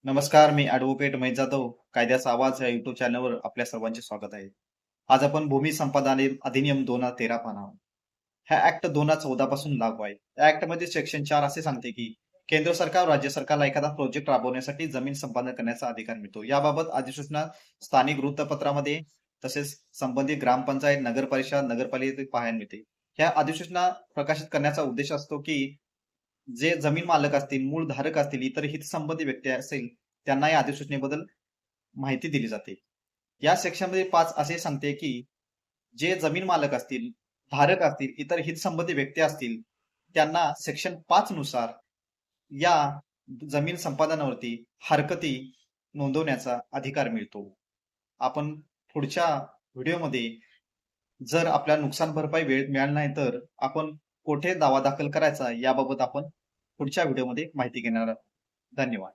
नमस्कार, मी ॲडव्होकेट महेश जाधव. कायद्याचा आवाज या युट्यूब चॅनलवर आपल्या सर्वांचे स्वागत आहे. आज आपण भूमी संपदा अधिनियम 2013 पाहणार आहोत. हा ऍक्ट 2014 पासून लागू आहे. या ऍक्टमध्ये सेक्शन 4 असे सांगते की केंद्र सरकार, राज्य सरकारला एखादा प्रोजेक्ट राबवण्यासाठी जमीन संपादन करण्याचा अधिकार मिळतो. याबाबत अधिसूचना स्थानिक वृत्तपत्रामध्ये तसेच संबंधित ग्रामपंचायत, नगर परिषद, नगरपालिकेत पाहायला मिळते. ह्या अधिसूचना प्रकाशित करण्याचा उद्देश असतो की जे जमीन मालक असतील, मूळ धारक असतील, इतर हितसंबंधी व्यक्ती असेल, त्यांना या अधिसूचनेबद्दल माहिती दिली जाते. या सेक्शनमध्ये 5 असे सांगते, की जे जमीन मालक असतील, धारक असतील, इतर हितसंबंधी व्यक्ती असतील, त्यांना सेक्शन 5 नुसार या जमीन संपादनावरती हरकती नोंदवण्याचा अधिकार मिळतो. आपण पुढच्या व्हिडिओमध्ये जर आपल्याला नुकसान भरपाई वेळेत मिळाली नाही, तर आपण कुठे दावा दाखल करायचा याबाबत आपण पुढच्या व्हिडिओमध्ये माहिती घेणार आहोत. धन्यवाद.